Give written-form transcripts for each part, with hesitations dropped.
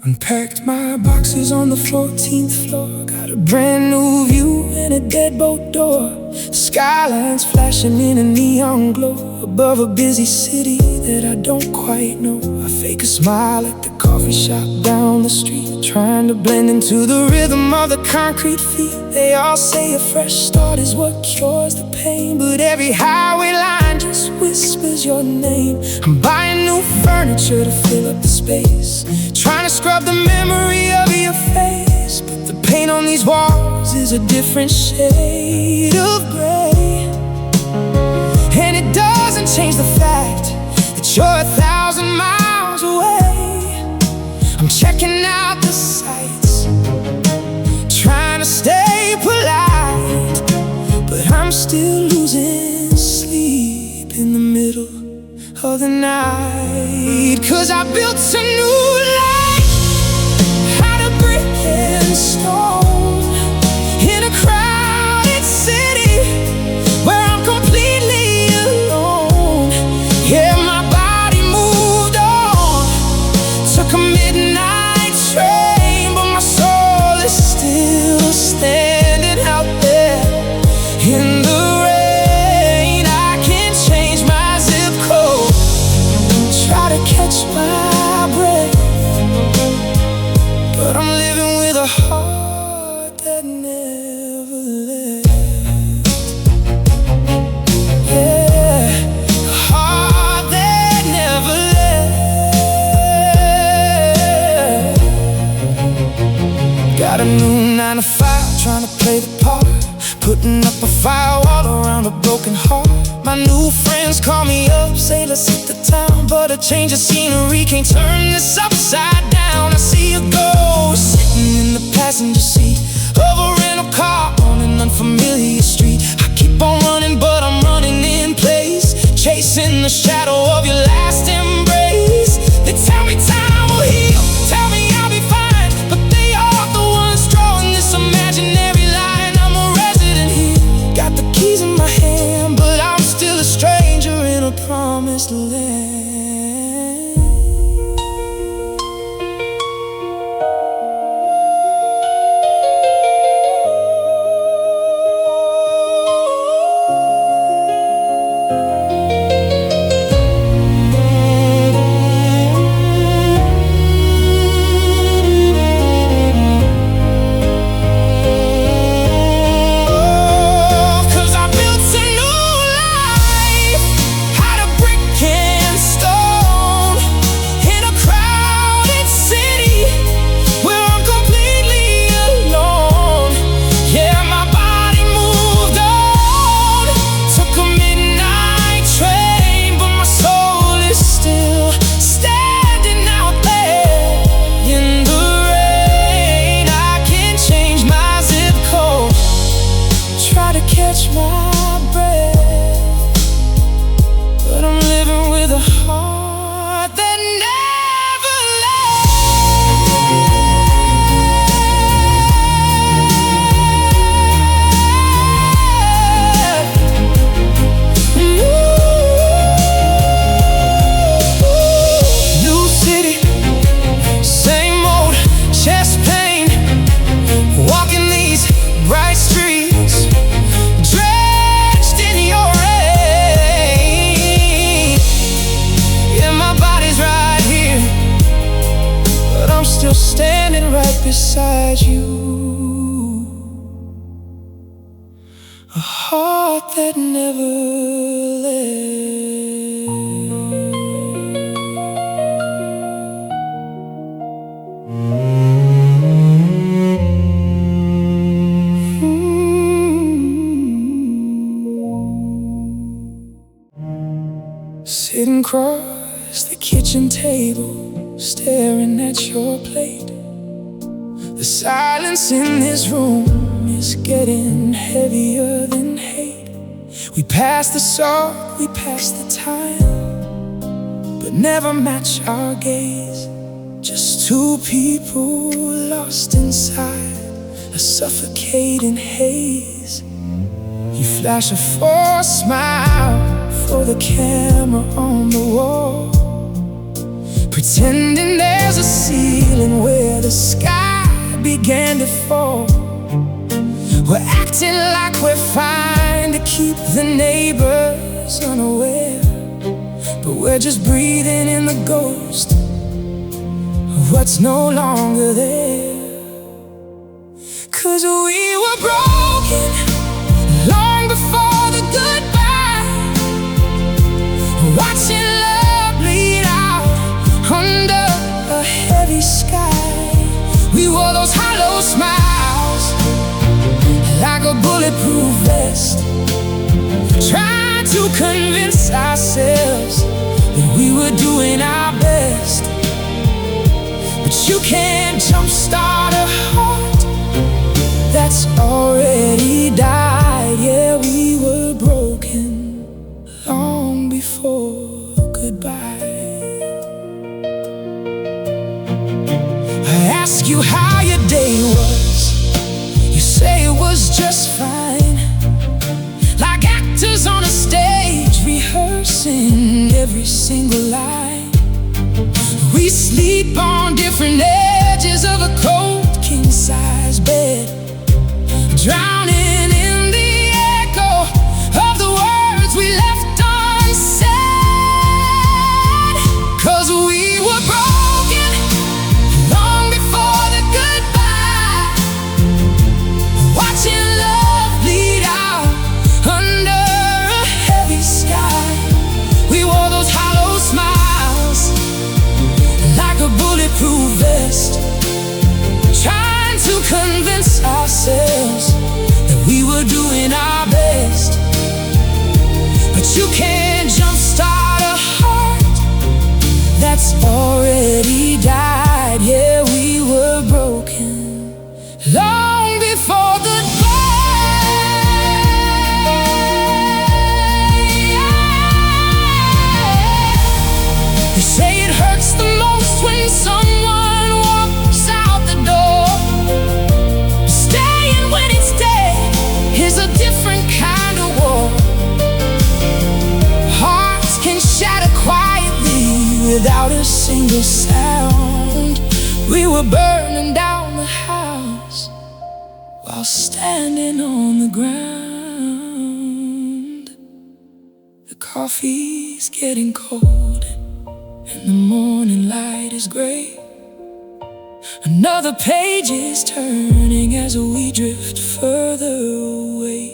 Unpacked my boxes on the 14th floor. Got a brand new view and a deadbolt door. Skylines flashing in a neon glow above a busy city that I don't quite know. I fake a smile at the coffee shop down the street, trying to blend into the rhythm of the concrete feet. They all say a fresh start is what cures the pain, but every highway line just whispers your name. I'm buying new furniture to fill up the space, trying to scrub the memory of your face, but the paint on these walls is a different shade of gray. And it doesn't change the fact that you're 1,000 miles away. I'm checking out the sights, trying to stay polite, but I'm still losing sleep in the middle of the night. 'Cause I built a new life out of brick and stone, in a crowded city where I'm completely alone. Yeah, my body moved on, took a midnight train, but my soul is still standing out there in the rain. I can't change my zip code, try to catch my breath, but I'm living with a heart that never left. Yeah, a heart that never left. Got a new 9 to 5, trying to play the part, putting up a firewall around a broken heart. My new friends call me up, say let's hit the town, but a change of scenery can't turn this upside down. I see a ghost sitting in the passenger seat of a rental car on an unfamiliar street. I keep on running, but I'm running in place, chasing the shadow of your last embrace. They tell me time will heal, tell me I'll be fine, but they are the ones drawing this imaginary line. I'm a resident here, got the keys in my hand, but I'm still a stranger in a promised land. Catch my breath, but I'm living with a heart that never left. New city, same old chest pain, walking these bright streets, drenched in your rain. Yeah, my body's right here, but I'm still standing right beside you. A heart that never left. Sitting across the kitchen table, staring at your plate. The silence in this room is getting heavier than hate. We pass the salt, we pass the time, but never match our gaze. Just two people lost inside a suffocating haze. You flash a forced smile for the camera on the wall, pretending there's a ceiling where the sky began to fall. We're acting like we're fine to keep the neighbors unaware, but we're just breathing in the ghost of what's no longer there. 'Cause we were broken long before the goodbye, watching love bleed out under a heavy sky. We wore those hollow smiles like a bulletproof vest, trying to convince ourselves that we were doing our best. But you can't jumpstart a heart that's already died. Yeah, we were broken long before goodbye. I ask you how your day was, you say it was just fine, like actors on a stage rehearsing every single line. We sleep on different edges of a cold king-size bed, drowning in the echo of the words we left unsaid. 'Cause we were broken long before the goodbye, watching love bleed out under a heavy sky. We wore those hollow smiles like a bulletproof vest, trying to convince ourselves that we were doing our best. But you can't jumpstart a heart that's already died. Yeah, we were broken long before goodbye. They say it hurts the most when someone walks out the door. Staying when it's dead is a different kind of war. Hearts can shatter quietly without a single sound. We were burning down the house while standing on the ground. The coffee's getting cold and the morning light is gray. Another page is turning as we drift further away.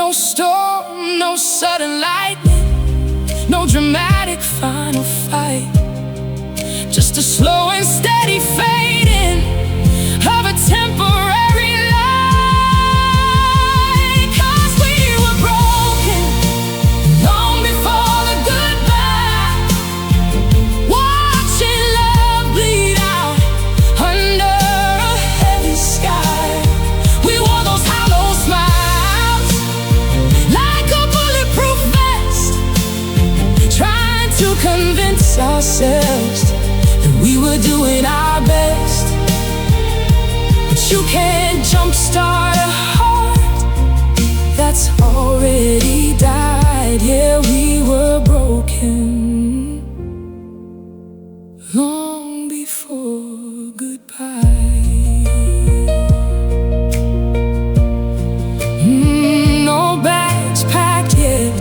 No storm, no sudden lightning, no dramatic final fight, just a slow and steady fading of a temporary light. 'Cause we were broken long before the goodbye, watching love bleed out under a heavy sky. We wore those hollow smiles like a bulletproof vest, trying to convince ourselves that we were doing our best. But you can't jumpstart a heart that's already died. Yeah, we were broken long before goodbye. No bags packed yet,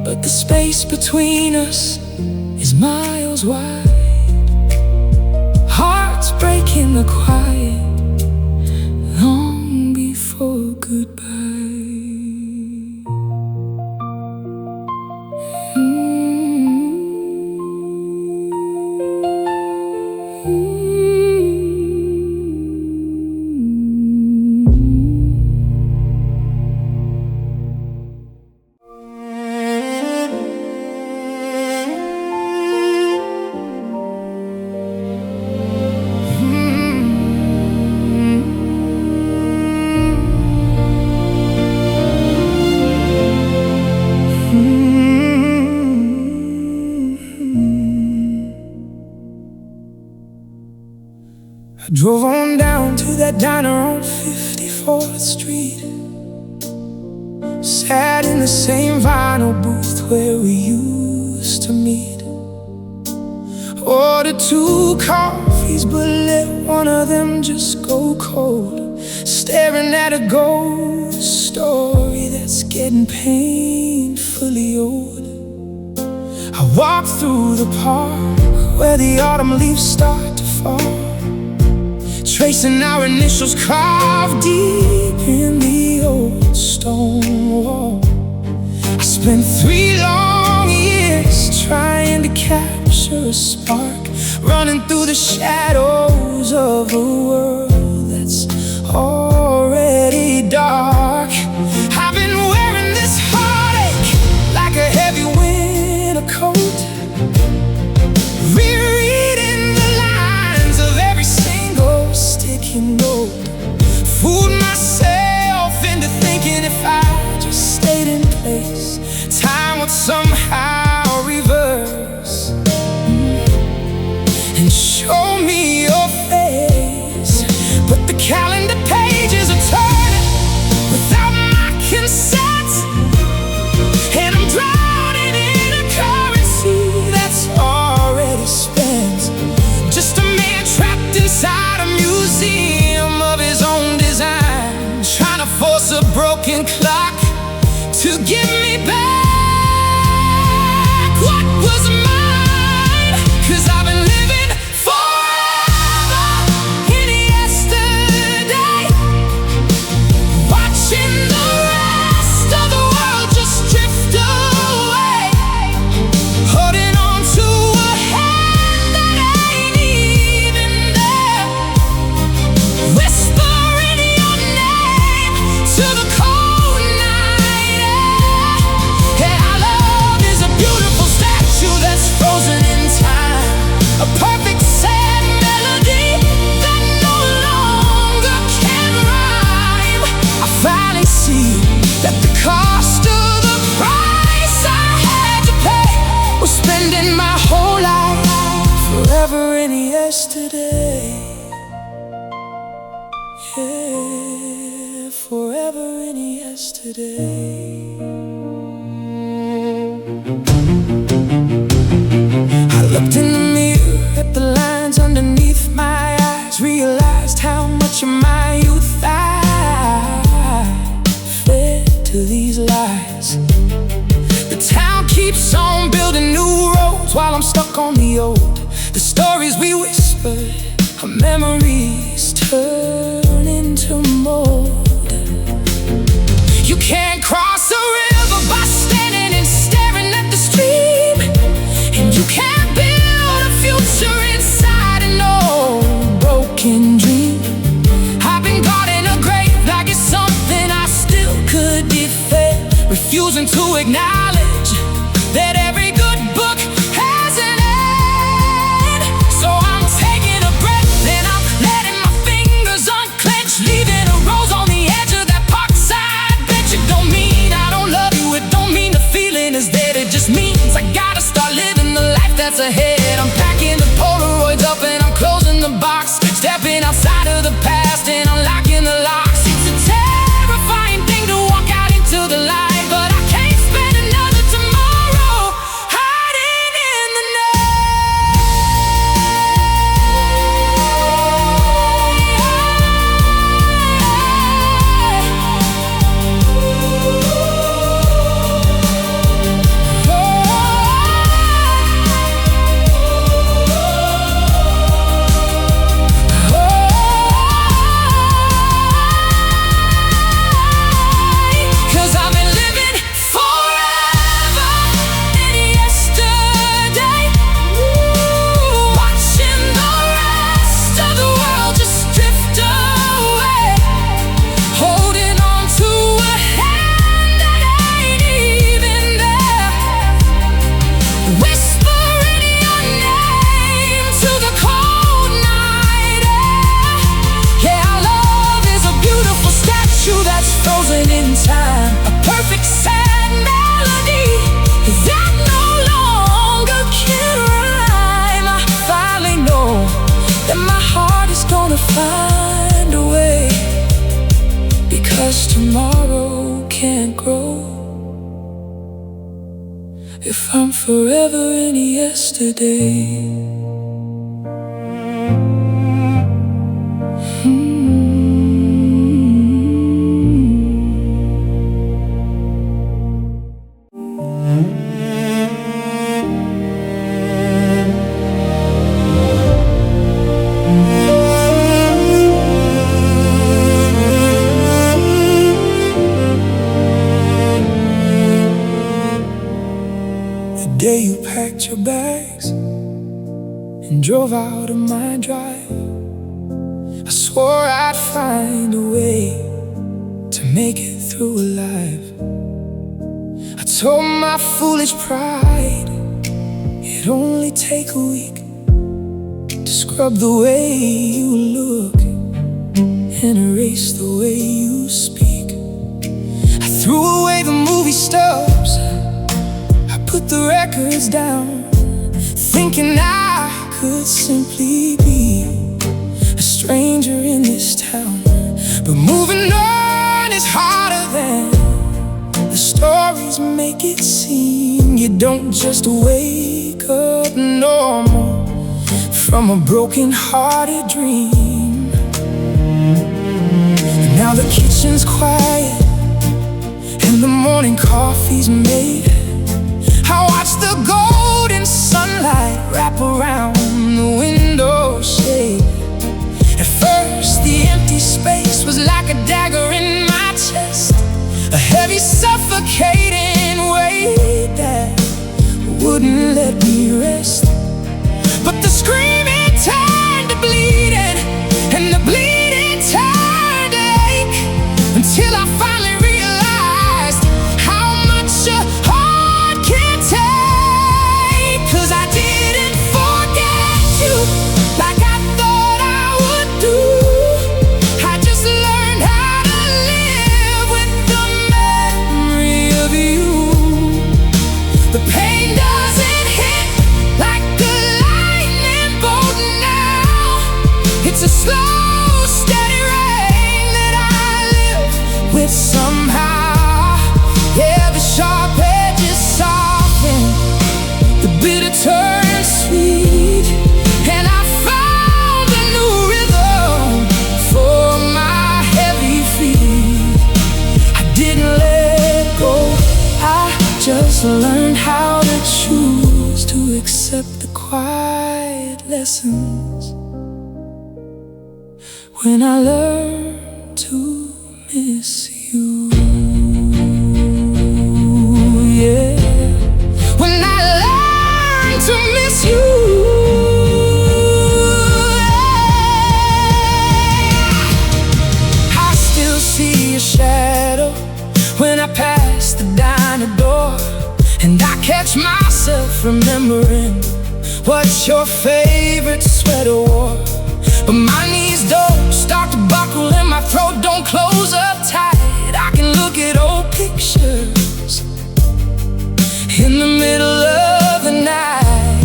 but the space between us is miles wide. Hearts break in the quiet long before goodbye. I drove on down to that diner on 54th Street, sat in the same vinyl booth where we used to meet. Ordered 2 coffees, but let one of them just go cold. Staring at a ghost story that's getting painfully old. I walk through the park where the autumn leaves start to fall, tracing our initials carved deep in the old stone wall. I spent 3 long years trying to capture a spark, running through the shadows of a world that's already dark. I've been wearing this heartache like a heavy winter coat, rereading the lines of every single sticky note. Fooled myself into thinking if I just stayed in place, time would somehow reverse and show me your face. But the calendar pages are turning without my consent, and I'm drowning in a currency that's already spent. Just a man trapped inside a museum of his own design, trying to force a broken clock to give me back what was mine. 'Cause I've been living forever in yesterday, watching the rest of the world just drift away, holding on to a hand that ain't even there, whispering your name to the cold night air. Yeah, our love is a beautiful statue that's frozen in time, a perfect sad melody that no longer can rhyme. I finally see that the cost of the price I had to pay was spending my whole life forever in yesterday. Yeah, forever in yesterday. I looked in the mirror at the lines underneath my eyes, realized how much of my youth I fed to these lies. The town keeps on building new roads while I'm stuck on the old. The stories we whispered are memories turn into mold. You can't cross a river by standing and staring at the stream, and you can't build a future inside an old broken dream. I've been caught in a grave like it's something I still could defend, refusing to acknowledge that every good book has an end. So I'm taking a breath and I'm letting my fingers unclench, leaving a rose on the edge of that parkside bench. It don't mean I don't love you, it don't mean the feeling is dead. It just means I gotta start living the life that's ahead. I'm packing the Polaroids up and I'm closing the box, stepping outside of the past and unlocking the locks. It's a terrifying thing to walk out into the light, but I can't spend another tomorrow hiding in the find a way, because tomorrow can't grow if I'm forever in yesterday. day you packed your bags and drove out of my drive, I swore I'd find a way to make it through alive. I told my foolish pride it'd only take a week to scrub the way you look and erase the way you speak. I threw away the movie stubs, I put the records down, thinking I could simply be a stranger in this town. But moving on is harder than the stories make it seem. You don't just wake up normal from a broken-hearted dream. And now the kitchen's quiet and the morning coffee's made. I watch the golden sunlight wrap around the window shade. At first the empty space was like a dagger in my chest, a heavy suffocating weight that wouldn't let me rest. But the screaming turned to bleeding, and the bleeding turned to ache, until I finally realized how much a heart can take. 'Cause I didn't forget you like I thought I would do. I just learned how to live with the memory of you. The pain doesn't hit like the lightning bolt now. It's a slow, steady rain that I live with somehow. Yeah, the sharp edges soften, the bitter turns sweet, and I found a new rhythm for my heavy feet. I didn't let go, I just learned how to choose to accept the quiet lessons when I learned to miss you. Yeah, when I learned to miss you. I still see your shadow when I pass the diner door, and I catch myself remembering what's your favorite sweater wore. But my knees don't start to buckle and my throat don't close up tight. I can look at old pictures in the middle of the night.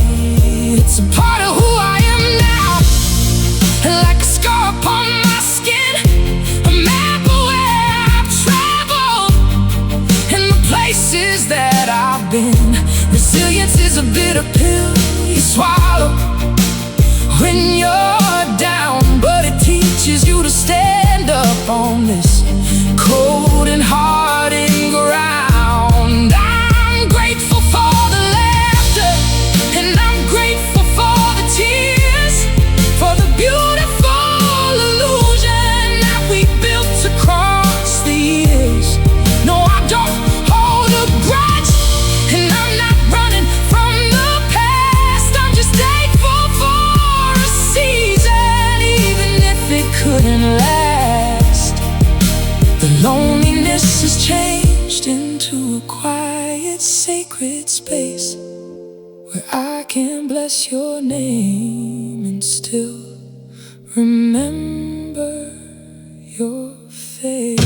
It's a part of who I am now, like a scar upon my skin, a map of where I've traveled and the places that I've been. Resilience is a bitter pill you swallow when you're down, but it teaches you to stand up on this cold and hardened ground. I'm grateful for the laughter, and I'm grateful for the tears, for the beautiful illusion that we built across the years. No, I don't hold a grudge, and I'm not running from the past. I'm just thankful for a season, even if it couldn't last. The loneliness has changed into a quiet, sacred space where I can bless your name and still remember your face.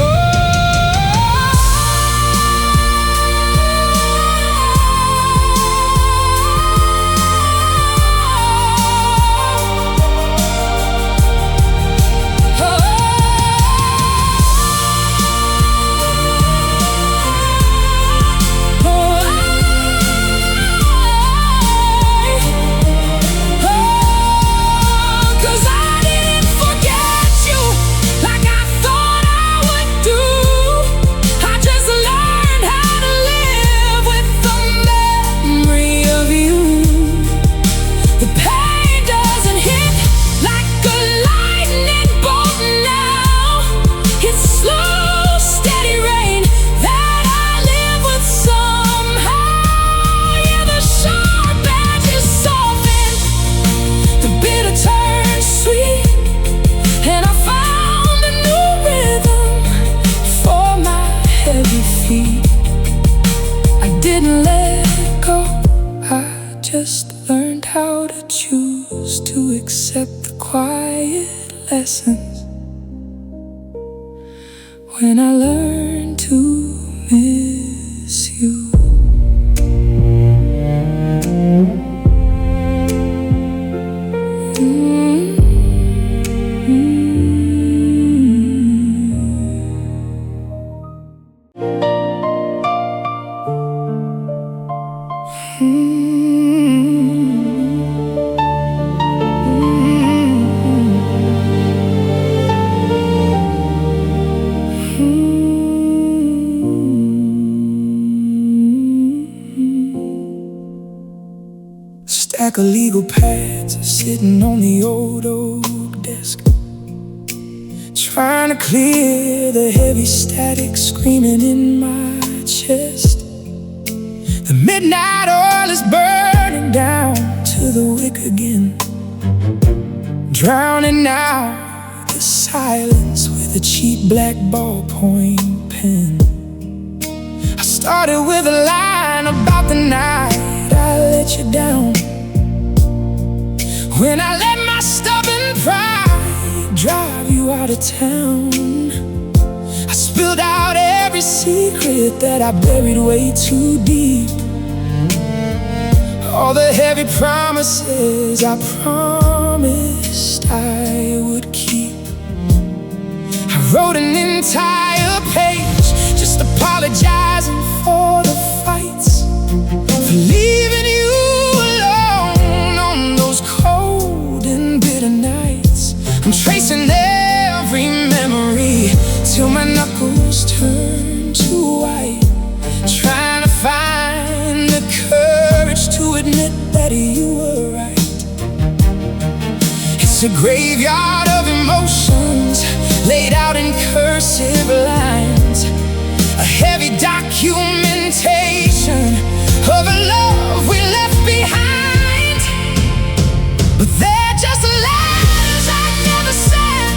Oh, like I didn't let go. I just learned how to choose to accept the quiet lessons. When I learned to miss you. Stack of legal pads sitting on the old oak desk, trying to clear the heavy static screaming in my chest. The midnight oil is burning down to the wick again, drowning out the silence with a cheap black ballpoint pen. I started with a line about the night I let you down, when I let my stubborn pride drive you out of town. I spilled out every secret that I buried way too deep, all the heavy promises I promised I would keep. I wrote an entire page just apologizing for the fights, for leaving you alone on those cold and bitter nights. I'm tracing every memory till my knuckles turn to white, trying to find the courage to admit that you were right. It's a graveyard of emotions laid out in cursive lines, a heavy documentation of a love we left behind. But they're just letters I never sent,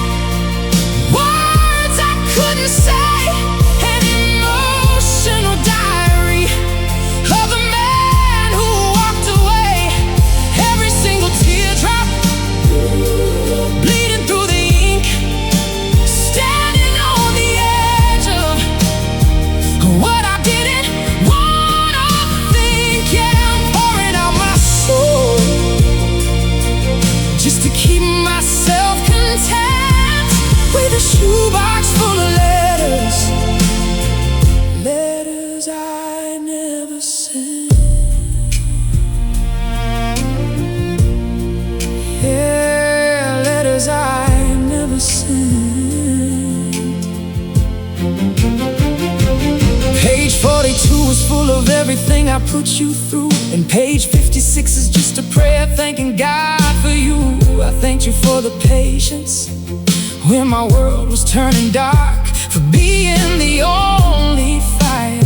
words I couldn't say, an emotional diary of a man who walked away. Every single teardrop bleeding through the ink, standing on the edge of what I didn't wanna think. Yeah, I'm pouring out my soul just to keep myself content with a shoebox full of letters, letters I never sent. Yeah, letters I never sent. Page 42 is full of everything I put you through, and page 56 is just a prayer thanking God for you. I thanked you for the patience when my world was turning dark, for being the only fire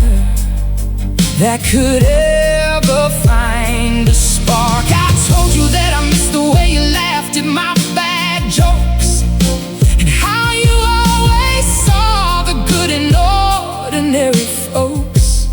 that could ever find a spark. I told you that I missed the way you laughed at my bad jokes, and how you always saw the good in ordinary folks.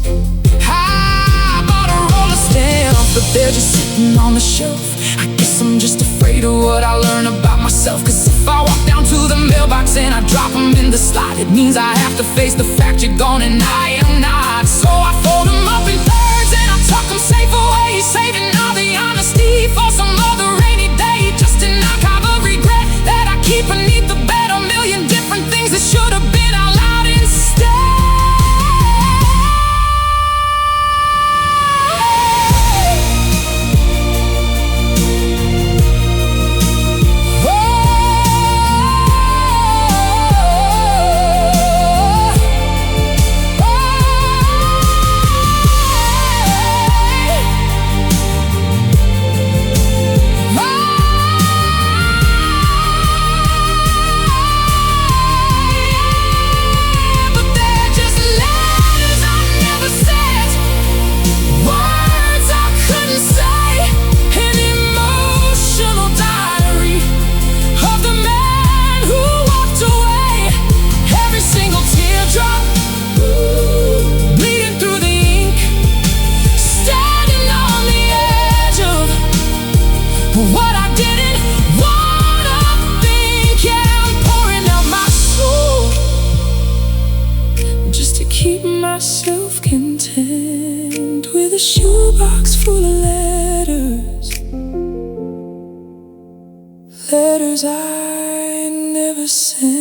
I bought a roller stamp, but they're just sitting on the shelf. I guess I'm just afraid of what I learn about myself, 'cause if I walk down to the mailbox and I drop them in the slot, it means I have to face the fact you're gone and I am not. So I fold them up in thirds and I tuck them safe away, saving all the honesty for some other rainy day, just to knock out the regret that I keep beneath the bed. A million different things that should have been out loud instead. myself content with a shoebox full of letters, letters I never sent.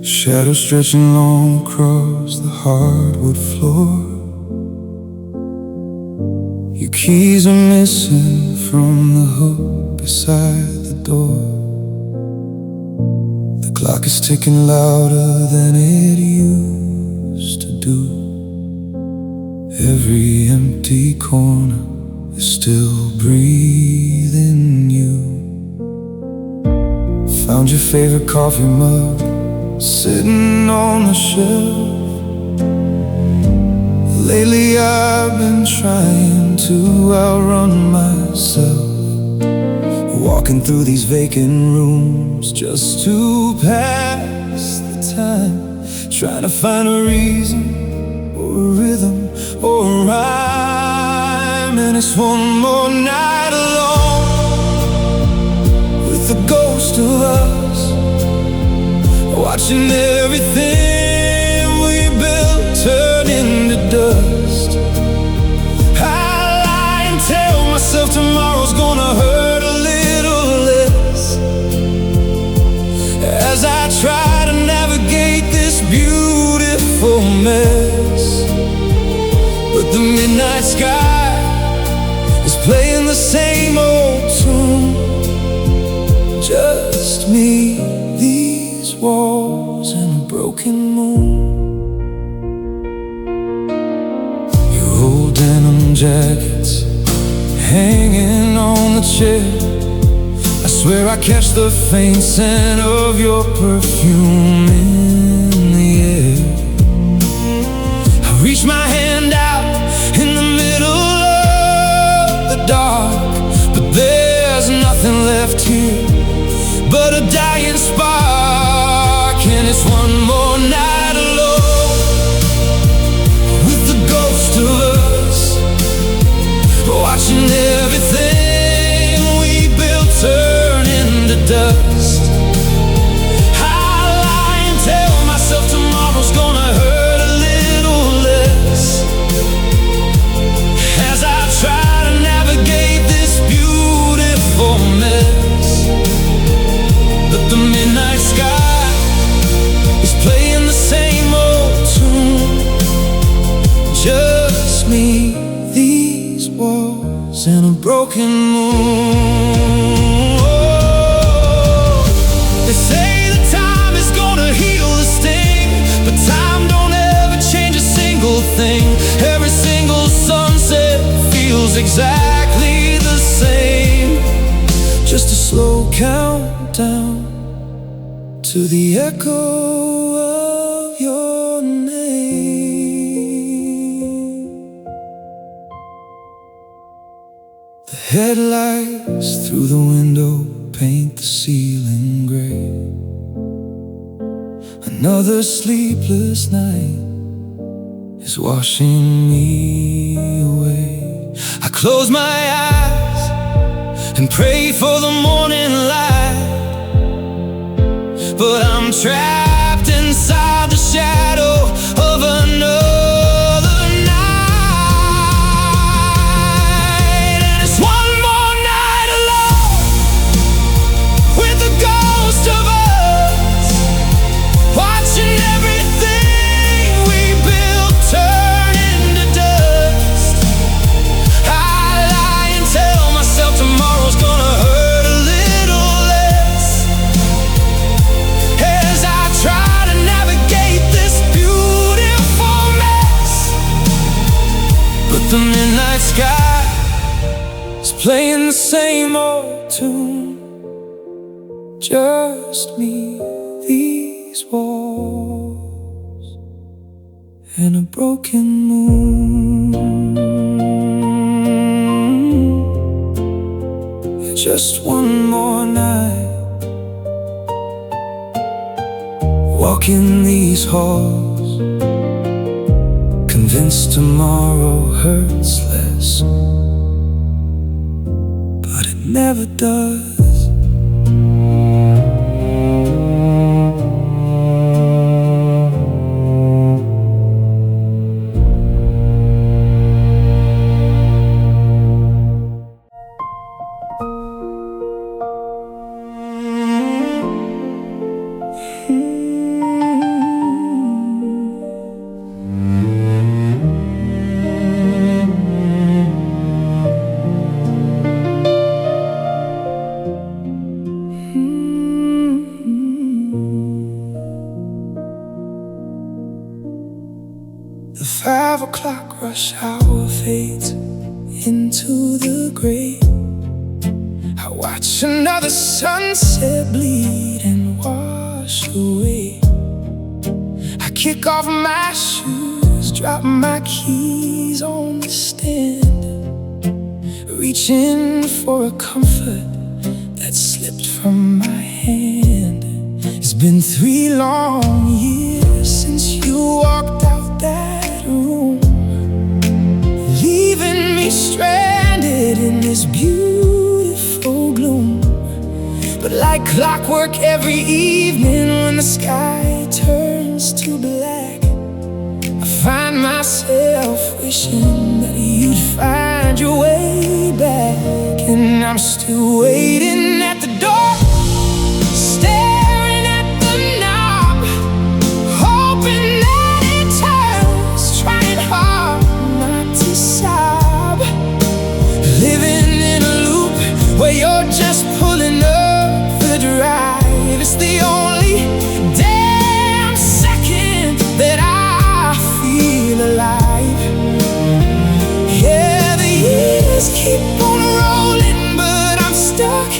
Shadows stretching long across the hardwood floor. Your keys are missing from the hook beside the door. The clock is ticking louder than it used to do. Every empty corner is still breathing you. Found your favorite coffee mug sitting on the shelf. Lately I've been trying to outrun myself, walking through these vacant rooms just to pass the time, trying to find a reason or a rhythm or a rhyme. And it's one more night alone with the ghost of us, watching everything we built turn into dust. I lie and tell myself tomorrow's gonna hurt a little less, as I try to navigate this beautiful mess. But the midnight sky is playing the same old tune. Just me, these walls, and a broken moon. Your old denim jackets hanging on the chair. I swear I catch the faint scent of your perfume in the air. I reach my hand out in the middle of the dark, but there's nothing left here but a dying spark. And it's one more night alone with the ghost of us, watching everything we built turn into dust. I lie and tell myself tomorrow's gonna hurt a little less, as I try to navigate this beautiful mess. But the midnight sky is playing the same old tune. Just me, these walls, and a broken moon. Oh, they say that time is gonna heal the sting, but time don't ever change a single thing. Every single sunset feels exactly the same. Just a slow countdown to the echo of your name. The headlights through the window paint the ceiling gray. Another sleepless night is washing me away. I close my eyes and pray for the morning light, but I'm trapped inside the shadow of another night. And it's one more night alone with the ghost of us, watching everything we built turn into dust. I lie and tell myself tomorrow's gonna hurt a little less, as I try to navigate this beautiful mess. But the midnight sky is playing the same old tune. Just me, these walls, and a broken moon. Just one more night walking these halls, convinced tomorrow hurts less. never does. The 5 o'clock rush hour fades into the gray. I watch another sunset bleed and wash away. I kick off my shoes, drop my keys on the stand, reaching for a comfort that slipped from my hand. It's been 3 long years since you walked out that room, leaving me stranded in this beautiful gloom. But like clockwork every evening when the sky turns to black, I find myself wishing that you'd find your way back. And I'm still waiting at the door, staring at the knob, hoping that it turns, trying hard not to sob. Living in a loop where you're just pulling up the drive. It's the only damn second that I feel alive. Yeah, the years keep on rolling, but I'm stuck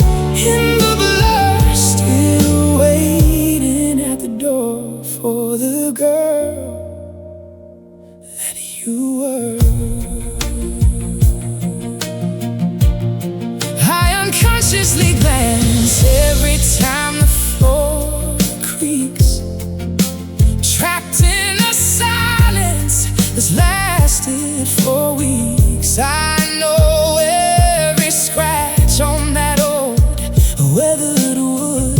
in the blur, still waiting at the door for the girl that you were. I unconsciously glance every time the floor creaks, trapped in a silence that's lasted for weeks. I know every scratch on that old weathered wood.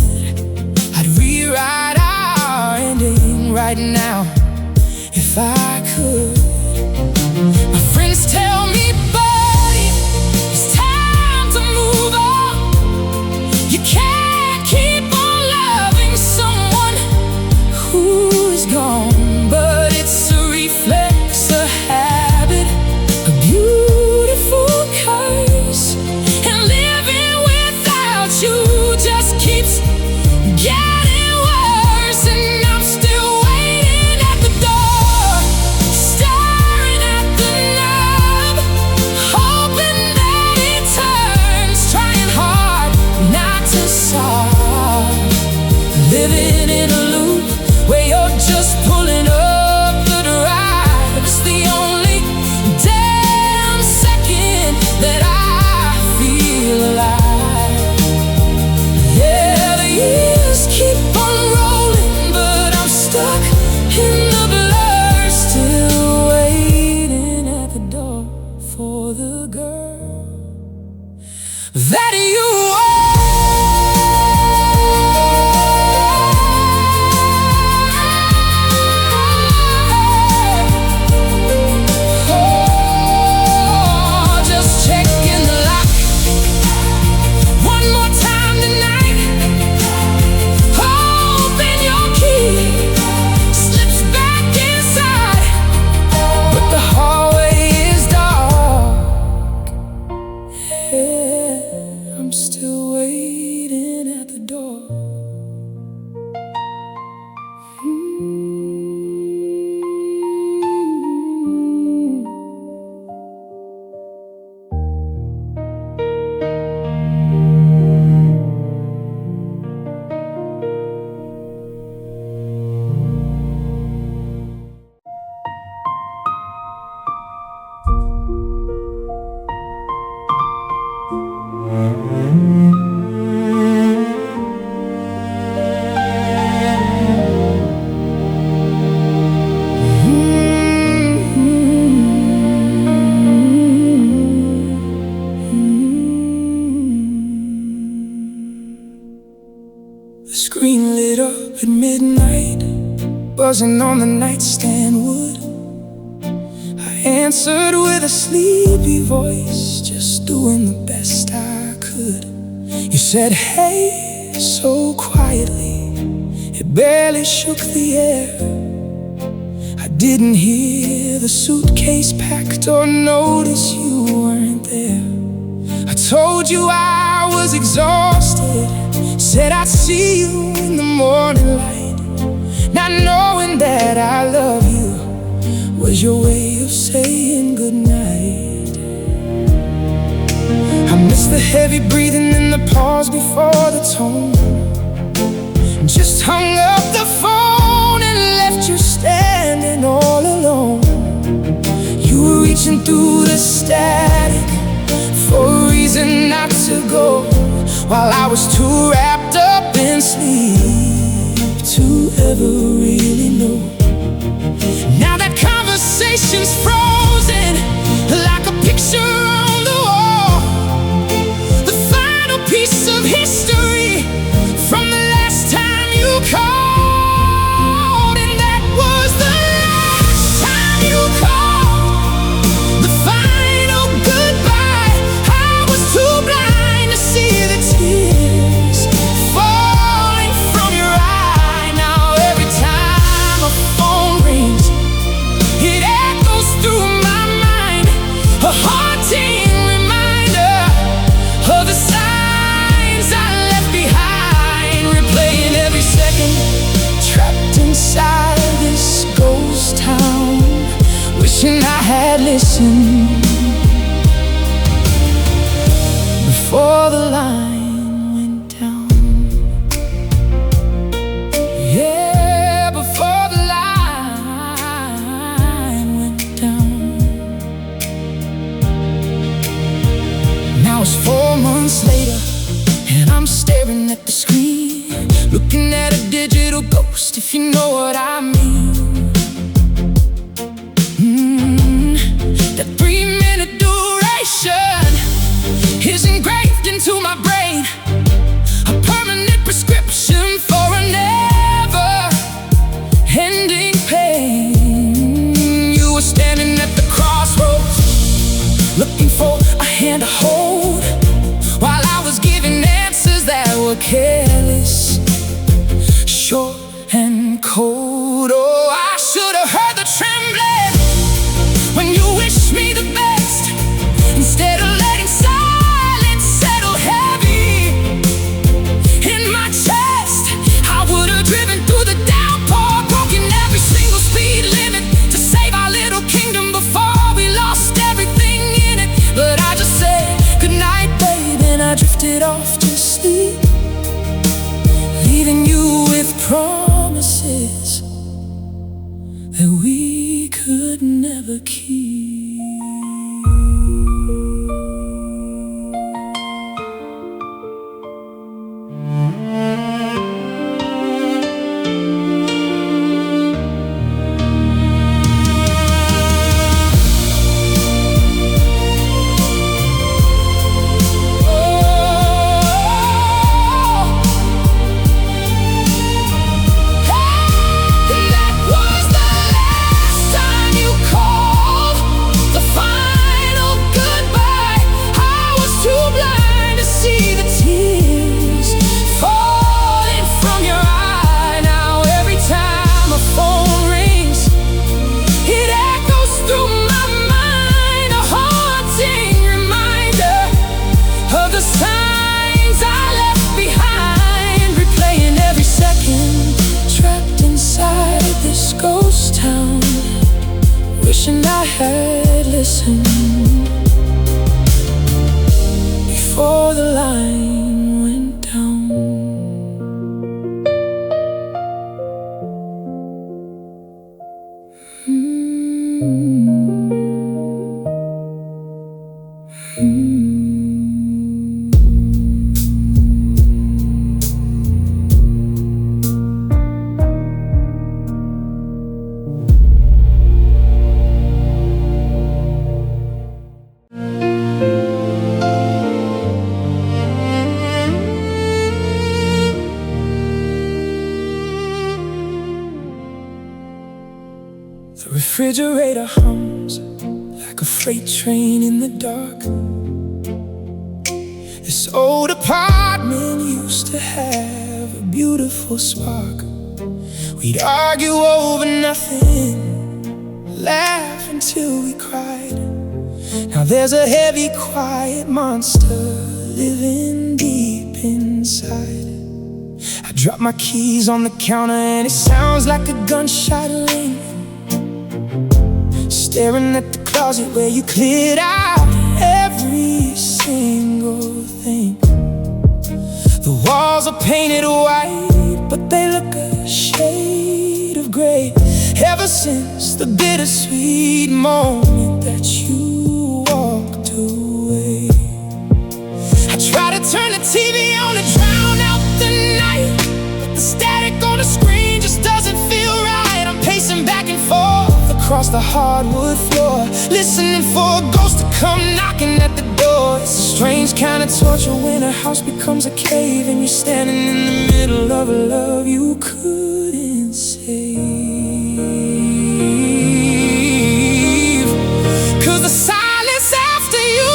I'd rewrite our ending right now if I could. My friends tell me, buddy, it's time to move on. You can't keep on loving someone who is gone. But it's a reflex, a habit, a beautiful curse. And living without you just keeps getting worse. And I'm still waiting at the door, staring at the knob, hoping that it turns, trying hard not to sob. Living in a loop where you're just pulling up the drive. It's the only damn second that I feel alive. Yeah, the years keep on rolling, but I'm stuck in the blur, still waiting at the door for the girl that you are. Oh, just checking the lock one more time tonight, hoping your key slips back inside. But the hallway is dark. Yeah, I'm wasn't on the nightstand wood. I answered with a sleepy voice, just doing the best I could. You said, hey, so quietly, it barely shook the air. I didn't hear the suitcase packed or notice you weren't there. I told you I was exhausted, said I'd see you in the morning light. Not knowing that I love you was your way of saying goodnight. I missed the heavy breathing and the pause before the tone. Just hung up the phone and left you standing all alone. You were reaching through the static for a reason not to go, while I was too wrapped up in sleep to ever really know. Now that conversation's frozen like a picture on the wall, the final piece of history from the last time you called. And that was the last time you called, the final goodbye. I was too blind to see the tears falling from your eye. Now every time a phone rings, it echoes through my mind, a haunting reminder of the signs I left behind, replaying every second, trapped inside this ghost town, wishing I had listened before the line went down. Yeah, before the line went down. Now it's 4 months later, and I'm staring at the screen, looking at a digital ghost, if you know what I mean. That 3-minute duration is engraved into my brain, a permanent prescription for a never-ending pain. You were standing at the crossroads, looking for a hand to hold, while I was giving answers that were careless, short and cold. Oh, I should have heard the trembling when you wished me the best, instead of letting silence settle heavy in my chest. I would have driven through the downpour, broken every single speed limit to save our little kingdom before we lost everything in it. But I just said goodnight, babe, and I drifted off to sleep, leaving you with promises that we could never keep. Wishing I had listened before the line went down. refrigerator hums like a freight train in the dark. This old apartment used to have a beautiful spark. We'd argue over nothing, laugh until we cried. Now there's a heavy, quiet monster living deep inside. I drop my keys on the counter and it sounds like a gunshot ring. Staring at the closet where you cleared out every single thing. The walls are painted white, but they look a shade of gray. Ever since the bittersweet moment that you walked away. I try to turn the TV on to drown out the night, but the static on the screen just doesn't feel right. I'm pacing back and forth across the hardwood floor, listening for a ghost to come knocking at the door. It's a strange kind of torture when a house becomes a cave and you're standing in the middle of a love you couldn't save. 'Cause the silence after you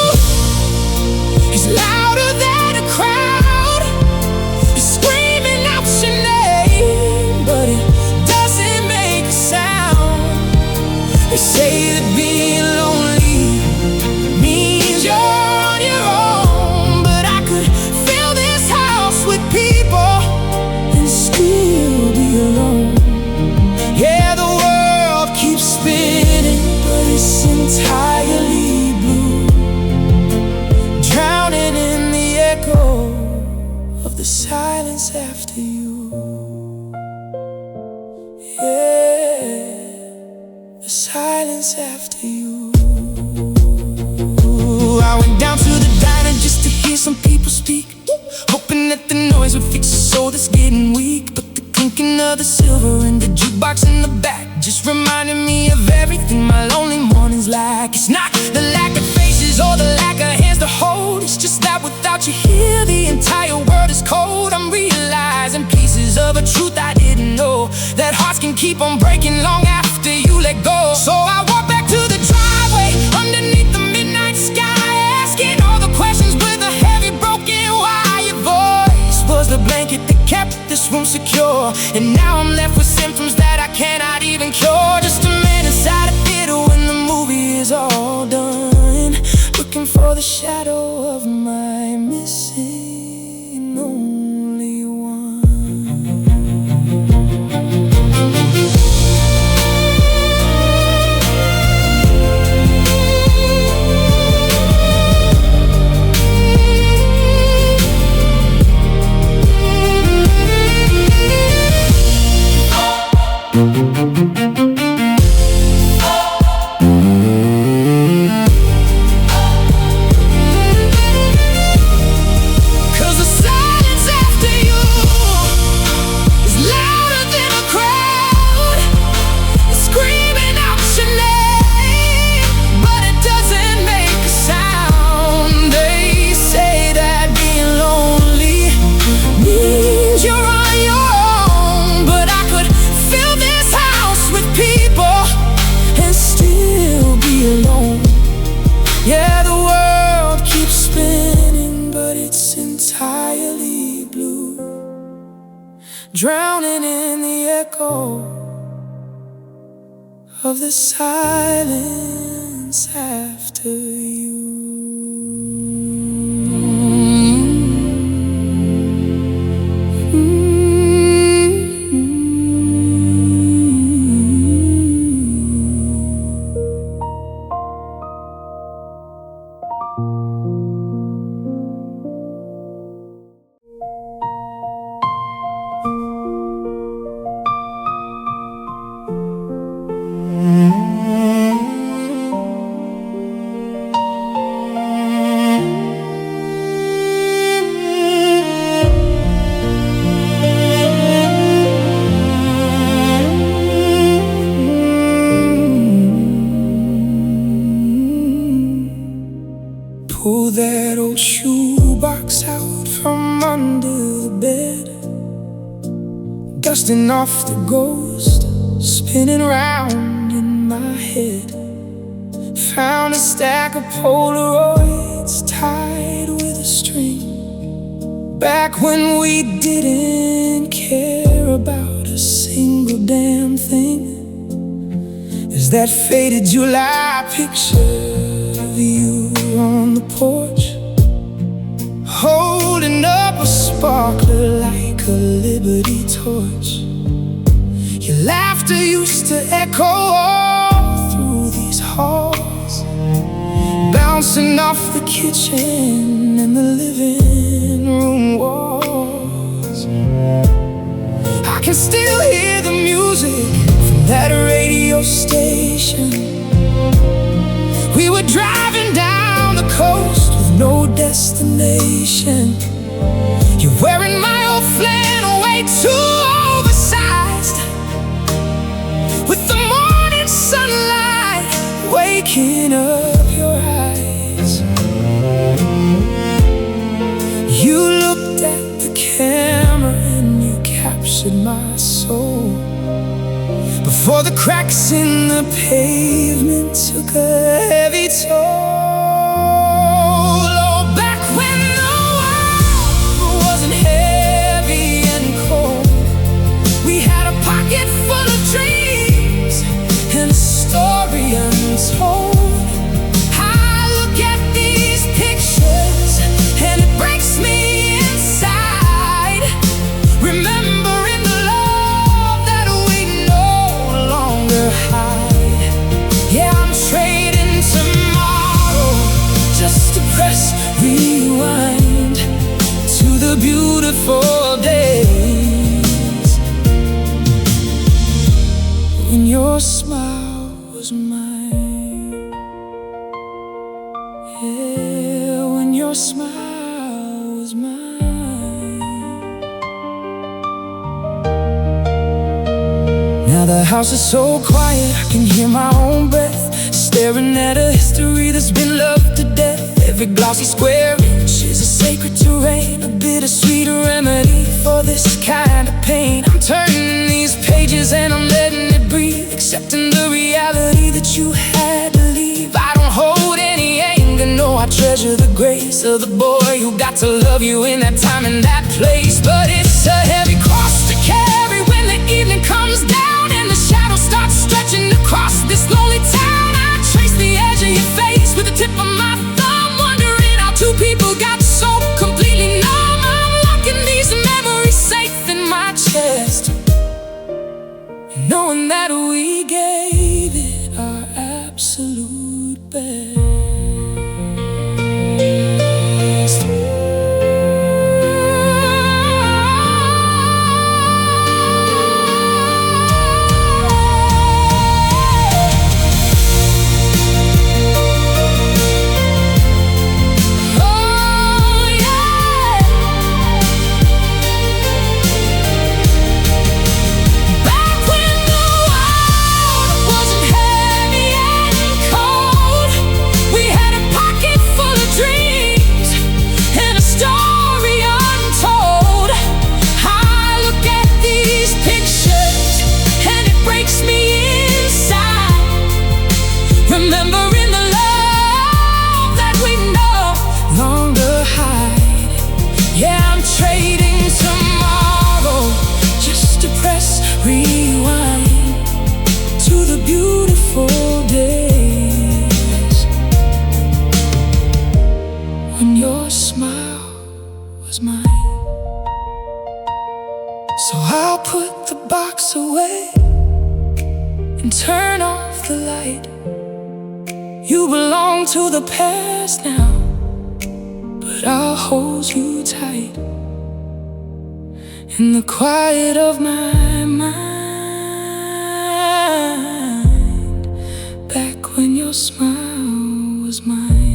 is louder than a crowd. You're screaming out your name, but it doesn't make a sound. They say that being lonely means you're on your own, but I could fill this house with people and still be alone. Yeah, the world keeps spinning, but it's entirely blue, drowning in the echo of the silence after you. Yeah, the silence after you. I went down to the diner just to hear some people speak, hoping that the noise would fix the soul that's getting weak. But the clinking of the silver and the jukebox in the back just reminded me of everything my lonely mornings like. It's not the lack of faces or the lack of hands to hold, it's just that without you here the entire world is cold. I'm realizing pieces of a truth I didn't know, that hearts can keep on breaking long after you let go. So I walk back to the driveway underneath the midnight sky, asking all the questions with a heavy broken wire. Voice was the blanket that kept this room secure, and now I'm left with symptoms that I cannot even cure. Just a man inside a theater when the movie is all done, looking for the shadow of my missing only one. Drowning in the echo of the silence after you. Pull that old shoebox out from under the bed, dusting off the ghost, spinning round in my head. Found a stack of Polaroids tied with a string. Back when we didn't care about a single damn thing. There's that faded July picture of you on the porch, holding up a sparkler like a Liberty torch. Your laughter used to echo all through these halls, bouncing off the kitchen and the living room walls. I can still hear the music from that radio station. We were driving down the coast with no destination. You're wearing my old flannel, way too oversized, with the morning sunlight waking up your eyes. You looked at the camera and you captured my soul before the cracks in the pavement took a heavy toll. Oh, back when the world wasn't heavy and cold, we had a pocket full of dreams and a story untold. I look at these pictures and it breaks me inside, remembering the love that we no longer hide. Yeah, I'm trading tomorrow just to press rewind to the beautiful days when your smile was mine. Yeah, when your smile was mine. Now the house is so quiet, I can hear my own breath, staring at a history that's been loved to death. Every glossy square inch is a sacred terrain, a bittersweet remedy for this kind of pain. I'm turning these pages and I'm letting it breathe, accepting the reality that you had to leave. I don't hold any anger, no, I treasure the grace of the boy who got to love you in that time and that place. But it's a heavy cross to carry when the evening comes down and the shadows start stretching across this lonely town. I trace the edge of your face with the tip of my thumb, wondering how two people got so completely numb. I'm locking these memories safe in my chest, knowing that we gave it our absolute best. Remembering the love that we no longer hide. Yeah, I'm trading tomorrow just to press rewind to the beautiful days when your smile was mine. So I'll put the box away and turn off the light. You belong to the past now, but I'll hold you tight in the quiet of my mind. Back when your smile was mine.